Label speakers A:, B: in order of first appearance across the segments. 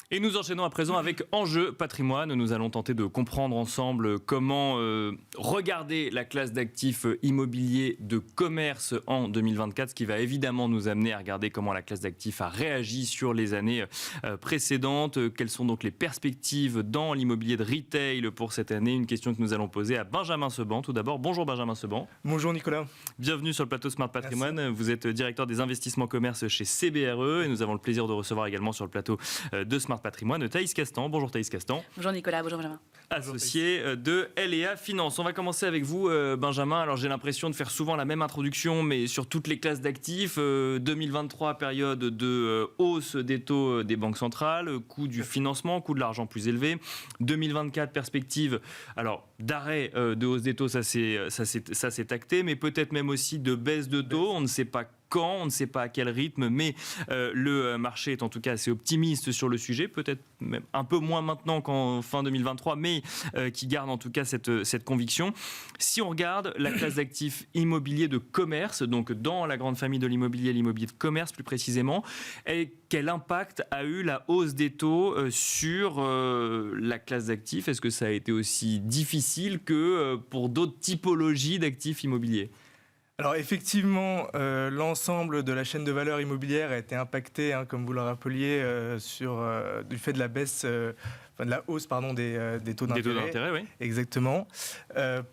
A: Et nous enchaînons à présent avec Enjeu Patrimoine. Nous allons tenter de comprendre ensemble comment regarder la classe d'actifs immobiliers de commerce en 2024, ce qui va évidemment nous amener à regarder comment la classe d'actifs a réagi sur les années précédentes. Quelles sont donc les perspectives dans l'immobilier de retail pour cette année? Une question que nous allons poser à Benjamin Seban. Tout d'abord, bonjour Benjamin Seban.
B: Bonjour Nicolas.
A: Bienvenue sur le plateau Smart Patrimoine.
B: Merci.
A: Vous êtes directeur des investissements commerce chez CBRE et nous avons le plaisir de recevoir également sur le plateau de Smart Patrimoine Thaïs Castan. Bonjour Thaïs Castan.
C: Bonjour Nicolas, bonjour Benjamin.
A: Associé de L&A Finance. On va commencer avec vous Benjamin. Alors j'ai l'impression de faire souvent la même introduction mais sur toutes les classes d'actifs. 2023, période de hausse des taux des banques centrales, coût du financement, coût de l'argent plus élevé. 2024, perspective alors d'arrêt de hausse des taux, ça s'est acté, mais peut-être même aussi de baisse de taux. On ne sait pas quand, on ne sait pas à quel rythme, mais le marché est en tout cas assez optimiste sur le sujet, peut-être même un peu moins maintenant qu'en fin 2023, mais qui garde en tout cas cette conviction. Si on regarde la classe d'actifs immobiliers de commerce, donc dans la grande famille de l'immobilier de commerce plus précisément, et quel impact a eu la hausse des taux sur la classe d'actifs? Est-ce que ça a été aussi difficile que pour d'autres typologies d'actifs immobiliers?
B: Alors effectivement, l'ensemble de la chaîne de valeur immobilière a été impacté, comme vous le rappeliez, du fait de la baisse, de la hausse des taux d'intérêt.
A: Des taux d'intérêt, oui.
B: Exactement.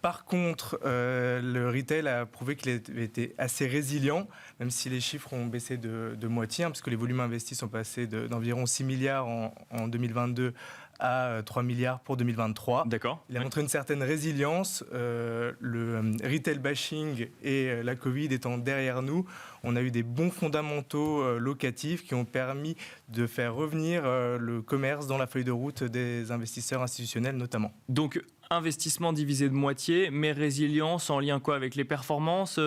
B: Par contre, le retail a prouvé qu'il avait été assez résilient, même si les chiffres ont baissé de moitié, parce que les volumes investis sont passés d'environ 6 milliards en 2022 à 3 milliards pour 2023.
A: D'accord.
B: Il a montré une certaine résilience. Le retail bashing et la Covid étant derrière nous, on a eu des bons fondamentaux locatifs qui ont permis de faire revenir le commerce dans la feuille de route des investisseurs institutionnels notamment.
A: Donc, investissement divisé de moitié, mais résilience en lien quoi avec les performances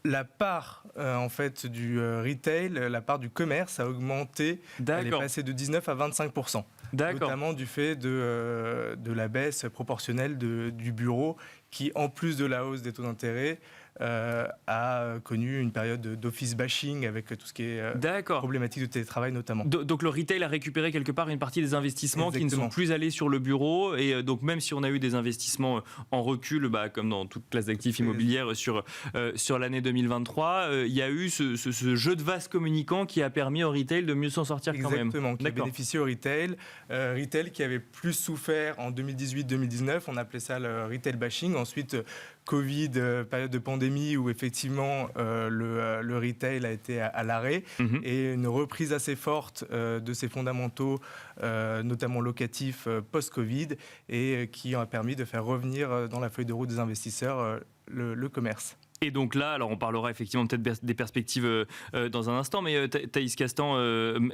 B: La part en fait du retail, la part du commerce a augmenté. Elle est passée de 19 à 25%. Notamment du fait de la baisse proportionnelle du bureau qui, en plus de la hausse des taux d'intérêt, a connu une période d'office bashing avec tout ce qui est problématique de télétravail notamment.
A: Donc le retail a récupéré quelque part une partie des investissements qui ne sont plus allés sur le bureau, et donc même si on a eu des investissements en recul, comme dans toute classe d'actifs immobilières sur l'année 2023, il y a eu ce jeu de vase communicant qui a permis au retail de mieux s'en sortir quand même.
B: Exactement, qui a bénéficié au retail. Retail qui avait plus souffert en 2018-2019, on appelait ça le retail bashing. Ensuite, Covid, période de pandémie où effectivement le retail a été à l'arrêt, et une reprise assez forte de ses fondamentaux, notamment locatifs post-Covid, et qui a permis de faire revenir dans la feuille de route des investisseurs le commerce.
A: Et donc là, alors on parlera effectivement peut-être des perspectives dans un instant, mais Thaïs Castan,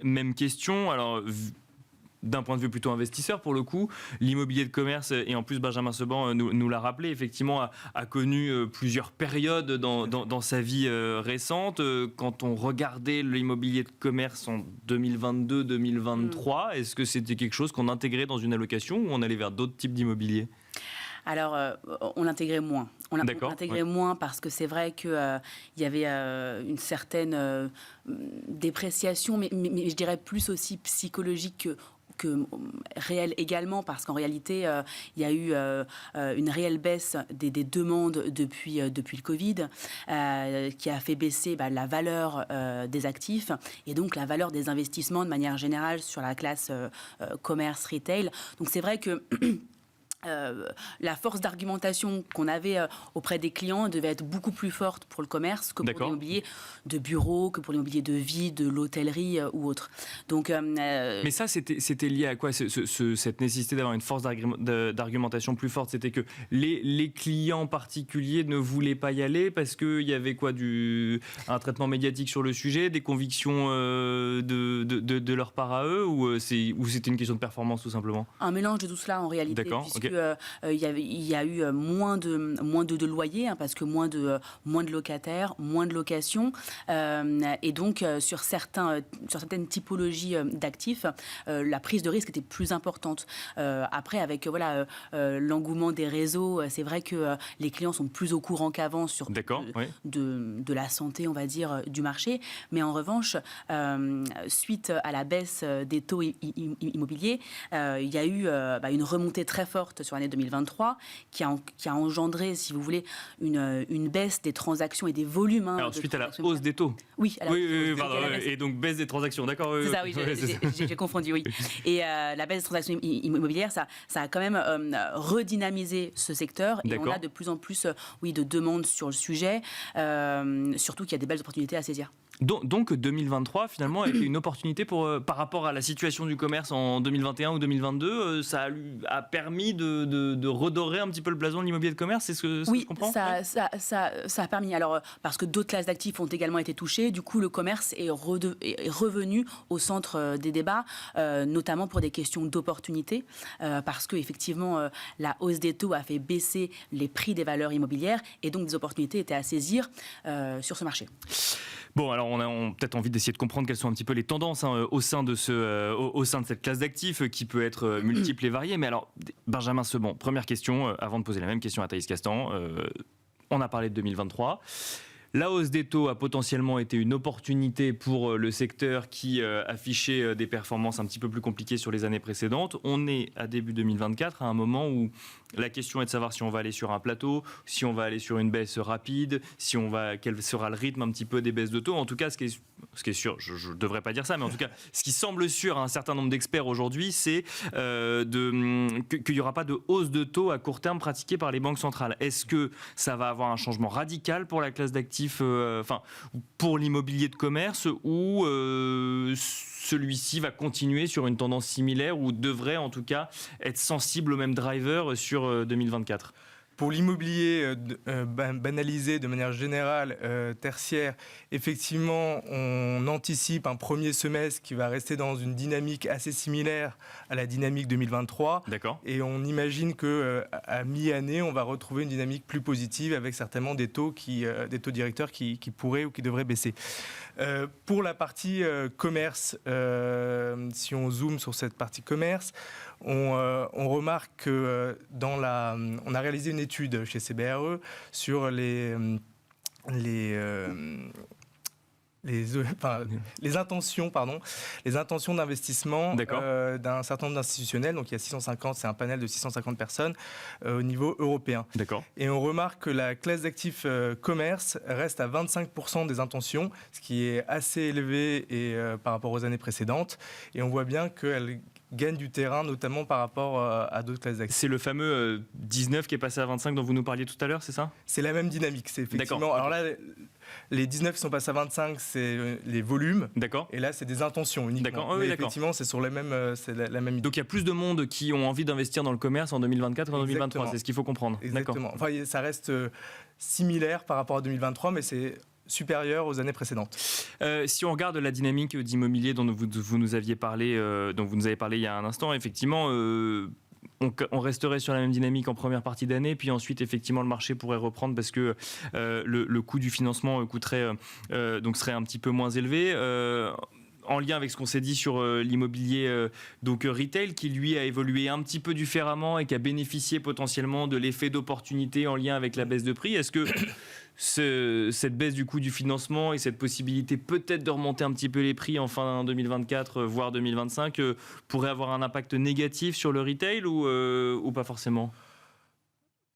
A: même question. Alors, d'un point de vue plutôt investisseur, pour le coup, l'immobilier de commerce, et en plus Benjamin Seban nous l'a rappelé, effectivement a connu plusieurs périodes dans sa vie récente. Quand on regardait l'immobilier de commerce en 2022-2023, est-ce que c'était quelque chose qu'on intégrait dans une allocation ou on allait vers d'autres types d'immobilier ?
C: Alors, on l'intégrait moins. On l'intégrait moins parce que c'est vrai qu'il y avait une certaine dépréciation, mais je dirais plus aussi psychologique que réel également, parce qu'en réalité, il y a eu une réelle baisse des demandes depuis le Covid, qui a fait baisser la valeur des actifs et donc la valeur des investissements de manière générale sur la classe commerce, retail. Donc c'est vrai que la force d'argumentation qu'on avait auprès des clients devait être beaucoup plus forte pour le commerce que pour l'immobilier de bureau, que pour l'immobilier de vie, de l'hôtellerie ou autre. Donc,
A: mais ça, c'était lié à quoi, cette nécessité d'avoir une force d'argumentation plus forte? C'était que les clients particuliers ne voulaient pas y aller parce qu'il y avait quoi, un traitement médiatique sur le sujet, des convictions de leur part à eux, ou c'était une question de performance tout simplement?
C: Un mélange de tout cela en réalité.
A: D'accord,
C: puisque il y a eu moins de loyers, hein, parce que moins de locataires, moins de locations. Et donc, sur certaines typologies d'actifs, la prise de risque était plus importante. Après, avec l'engouement des réseaux, c'est vrai que les clients sont plus au courant qu'avant sur de la santé, on va dire, du marché. Mais en revanche, suite à la baisse des taux immobiliers, il y a eu une remontée très forte sur l'année 2023 qui a engendré, si vous voulez, une baisse des transactions et des volumes.
A: Alors, suite à la hausse des taux.
C: Oui,
A: pardon. Et donc baisse des transactions, d'accord.
C: C'est ça, oui, j'ai confondu, oui. Et la baisse des transactions immobilières, ça a quand même redynamisé ce secteur. Et on a de plus en plus de demandes sur le sujet, surtout qu'il y a des belles opportunités à saisir.
A: Donc 2023 finalement a été une opportunité par rapport à la situation du commerce en 2021 ou 2022, ça a permis de redorer un petit peu le blason de l'immobilier de commerce, c'est ce que je comprends.
C: Ça a permis, alors parce que d'autres classes d'actifs ont également été touchées, du coup le commerce est revenu au centre des débats, notamment pour des questions d'opportunité, parce que effectivement la hausse des taux a fait baisser les prix des valeurs immobilières et donc des opportunités étaient à saisir sur ce marché.
A: Bon, alors on a peut-être envie d'essayer de comprendre quelles sont un petit peu les tendances au sein de cette classe d'actifs qui peut être multiple et variée. Mais alors, Benjamin Seban, première question, avant de poser la même question à Thaïs Castan. On a parlé de 2023. La hausse des taux a potentiellement été une opportunité pour le secteur qui affichait des performances un petit peu plus compliquées sur les années précédentes. On est à début 2024, à un moment où la question est de savoir si on va aller sur un plateau, si on va aller sur une baisse rapide, quel sera le rythme un petit peu des baisses de taux. En tout cas, ce qui est sûr, je ne devrais pas dire ça, mais en tout cas, ce qui semble sûr à un certain nombre d'experts aujourd'hui, c'est qu'il n'y aura pas de hausse de taux à court terme pratiquée par les banques centrales. Est-ce que ça va avoir un changement radical pour la classe d'actifs, pour l'immobilier de commerce, ou celui-ci va continuer sur une tendance similaire ou devrait en tout cas être sensible au même driver sur 2024 ?
B: Pour l'immobilier banalisé de manière générale, tertiaire, effectivement, on anticipe un premier semestre qui va rester dans une dynamique assez similaire à la dynamique 2023.
A: D'accord.
B: Et on imagine qu'à mi-année, on va retrouver une dynamique plus positive avec certainement des taux directeurs qui pourraient ou qui devraient baisser. Pour la partie commerce, si on zoome sur cette partie commerce, on remarque que on a réalisé une étude chez CBRE sur les intentions d'investissement d'un certain nombre d'institutionnels. Donc il y a 650, c'est un panel de 650 personnes au niveau européen.
A: D'accord.
B: Et on remarque que la classe d'actifs commerce reste à 25% des intentions, ce qui est assez élevé par rapport aux années précédentes. Et on voit bien qu'elle gagne du terrain, notamment par rapport à d'autres classes d'actifs.
A: C'est le fameux 19 qui est passé à 25 dont vous nous parliez tout à l'heure, c'est ça ?
B: C'est la même dynamique, c'est effectivement.
A: D'accord.
B: Alors là, les 19 qui sont passés à 25, c'est les volumes.
A: D'accord.
B: Et là, c'est des intentions uniquement.
A: D'accord.
B: Mais effectivement, c'est sur la même idée.
A: Donc il y a plus de monde qui ont envie d'investir dans le commerce en 2024 qu'en 2023,
B: Exactement.
A: c'est ce qu'il faut comprendre.
B: Exactement.
A: D'accord.
B: Enfin, ça reste similaire par rapport à 2023, mais c'est supérieur aux années précédentes.
A: Si on regarde la dynamique d'immobilier dont vous nous aviez parlé, dont vous nous avez parlé il y a un instant, effectivement, on resterait sur la même dynamique en première partie d'année, puis ensuite effectivement le marché pourrait reprendre parce que le coût du financement serait un petit peu moins élevé. En lien avec ce qu'on s'est dit sur l'immobilier retail, qui lui a évolué un petit peu différemment et qui a bénéficié potentiellement de l'effet d'opportunité en lien avec la baisse de prix. Est-ce que cette baisse du coût du financement et cette possibilité peut-être de remonter un petit peu les prix en fin 2024, voire 2025, pourrait avoir un impact négatif sur le retail ou pas forcément ?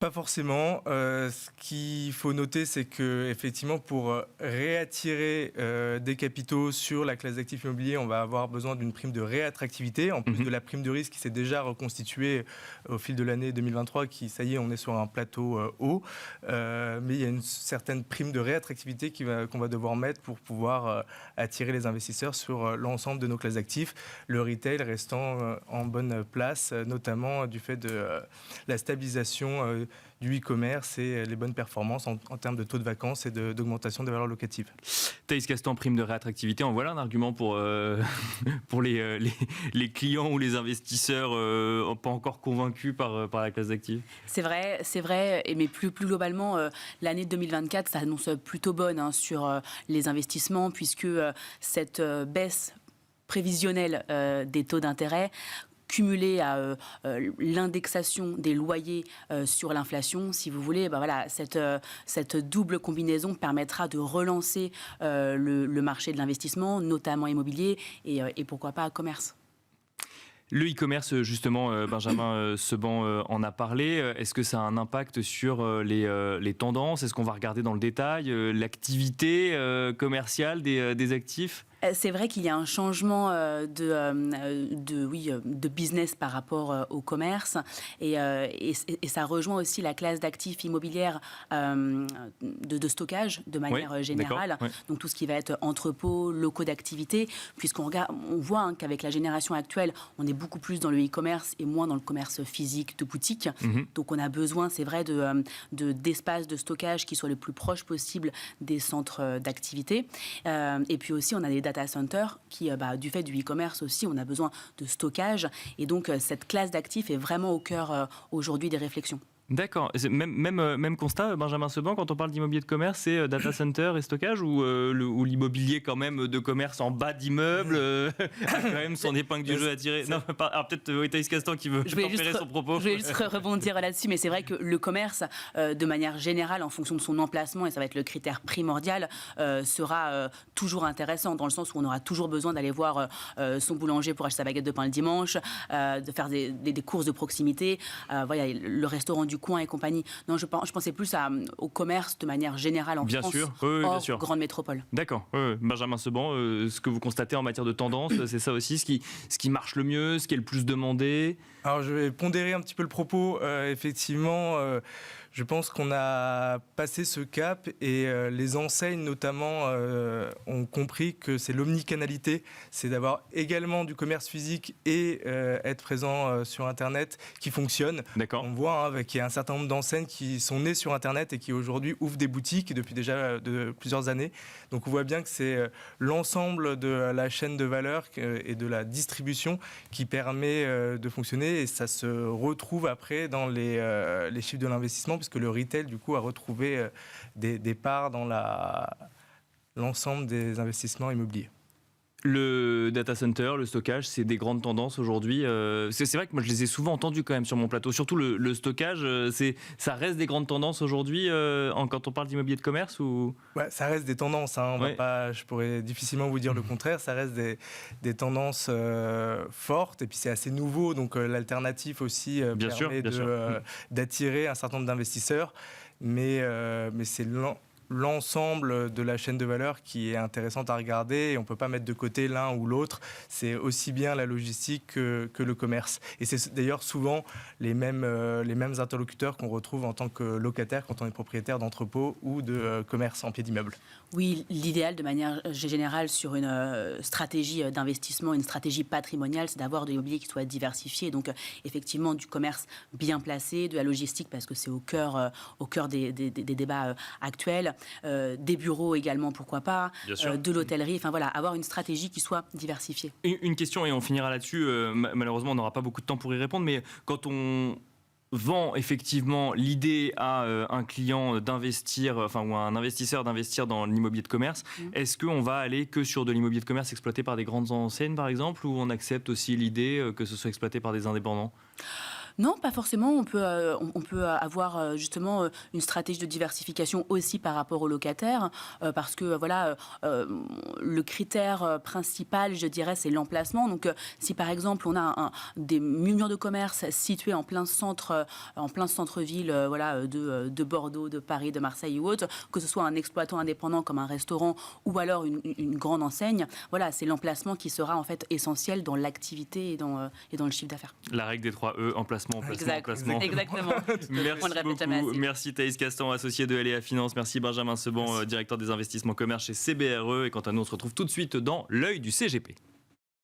B: Pas forcément. Ce qu'il faut noter, c'est que effectivement, pour réattirer des capitaux sur la classe d'actifs immobiliers, on va avoir besoin d'une prime de réattractivité, en plus de la prime de risque qui s'est déjà reconstituée au fil de l'année 2023, qui, ça y est, on est sur un plateau haut. Mais il y a une certaine prime de réattractivité qu'on va devoir mettre pour pouvoir attirer les investisseurs sur l'ensemble de nos classes d'actifs. Le retail restant en bonne place, notamment du fait de la stabilisation du e-commerce et les bonnes performances en termes de taux de vacances et d'augmentation des valeurs locatives.
A: Thaïs Castan, prime de réattractivité, en voilà un argument pour les clients ou les investisseurs pas encore convaincus par la classe d'actifs.
C: C'est vrai, mais plus globalement, l'année 2024 s'annonce plutôt bonne sur les investissements, puisque cette baisse prévisionnelle des taux d'intérêt cumulée à l'indexation des loyers sur l'inflation, si vous voulez, cette double combinaison permettra de relancer le marché de l'investissement, notamment immobilier, et pourquoi pas commerce.
A: Le e-commerce, justement, Benjamin Seban en a parlé. Est-ce que ça a un impact sur les tendances? Est-ce qu'on va regarder dans le détail l'activité commerciale des actifs?
C: C'est vrai qu'il y a un changement de business par rapport au commerce et ça rejoint aussi la classe d'actifs immobilières de stockage de manière générale. Ouais. Donc tout ce qui va être entrepôts, locaux d'activité, puisqu'on voit qu'avec la génération actuelle, on est beaucoup plus dans le e-commerce et moins dans le commerce physique de boutique. Donc on a besoin, c'est vrai, d'espaces de stockage qui soient le plus proches possible des centres d'activité. Et puis aussi, on a des data centers qui, du fait du e-commerce aussi, on a besoin de stockage. Et donc, cette classe d'actifs est vraiment au cœur aujourd'hui des réflexions.
A: D'accord. Même constat, Benjamin Seban, quand on parle d'immobilier de commerce, c'est data center et stockage ou l'immobilier quand même de commerce en bas d'immeuble a quand même son épingle du jeu à tirer. Non, alors peut-être Thaïs Castan qui veut tempérer son propos.
C: Je vais juste rebondir là-dessus, mais c'est vrai que le commerce, de manière générale, en fonction de son emplacement, et ça va être le critère primordial, sera toujours intéressant, dans le sens où on aura toujours besoin d'aller voir son boulanger pour acheter sa baguette de pain le dimanche, de faire des courses de proximité, le restaurant du coin et compagnie. Non, je pensais plus au commerce de manière générale en France, hors grande métropole.
A: D'accord. Benjamin Seban, ce que vous constatez en matière de tendance, c'est ça aussi, ce qui marche le mieux, ce qui est le plus demandé?
B: Alors, je vais pondérer un petit peu le propos. Effectivement, je pense qu'on a passé ce cap et les enseignes notamment ont compris que c'est l'omnicanalité, c'est d'avoir également du commerce physique et être présent sur Internet qui fonctionne.
A: D'accord.
B: On voit qu'il y a un certain nombre d'enseignes qui sont nées sur Internet et qui aujourd'hui ouvrent des boutiques depuis déjà plusieurs années. Donc on voit bien que c'est l'ensemble de la chaîne de valeur et de la distribution qui permet de fonctionner, et ça se retrouve après dans les chiffres de l'investissement, puisque le retail, du coup, a retrouvé des parts dans l'ensemble des investissements immobiliers.
A: Le data center, le stockage, c'est des grandes tendances aujourd'hui. C'est vrai que moi, je les ai souvent entendus quand même sur mon plateau. Surtout le stockage, ça reste des grandes tendances aujourd'hui quand on parle d'immobilier de commerce ou...
B: Ouais, ça reste des tendances. Je pourrais difficilement vous dire le contraire. Ça reste des tendances fortes. Et puis, c'est assez nouveau. Donc, l'alternative aussi permet d'attirer un certain nombre d'investisseurs. Mais c'est l'ensemble de la chaîne de valeur qui est intéressante à regarder, et on ne peut pas mettre de côté l'un ou l'autre. C'est aussi bien la logistique que le commerce. Et c'est d'ailleurs souvent les mêmes interlocuteurs qu'on retrouve en tant que locataire quand on est propriétaire d'entrepôts ou de commerce en pied d'immeuble.
C: Oui, l'idéal de manière générale sur une stratégie d'investissement, une stratégie patrimoniale, c'est d'avoir de l'immobilier qui soit diversifié. Donc effectivement du commerce bien placé, de la logistique parce que c'est au cœur des débats actuels, des bureaux également, pourquoi pas, de l'hôtellerie, enfin voilà, avoir une stratégie qui soit diversifiée.
A: Une question et on finira là-dessus, malheureusement on n'aura pas beaucoup de temps pour y répondre, mais quand on vend effectivement l'idée à un client d'investir, ou à un investisseur d'investir dans l'immobilier de commerce, est-ce qu'on va aller que sur de l'immobilier de commerce exploité par des grandes enseignes par exemple, ou on accepte aussi l'idée que ce soit exploité par des indépendants ?
C: Non, pas forcément. On peut avoir justement une stratégie de diversification aussi par rapport aux locataires, parce que le critère principal, je dirais, c'est l'emplacement. Donc, si par exemple on a des murs de commerce situés en plein centre-ville, de Bordeaux, de Paris, de Marseille ou autre, que ce soit un exploitant indépendant comme un restaurant ou alors une grande enseigne, voilà, c'est l'emplacement qui sera en fait essentiel dans l'activité et dans le chiffre d'affaires.
A: La règle des 3 E, emplacement.
C: Exactement.
A: Merci beaucoup. Merci Thaïs Castan, associé de LEA Finance. Merci Benjamin Seban, directeur des investissements commerce chez CBRE. Et quant à nous, on se retrouve tout de suite dans l'œil du CGP.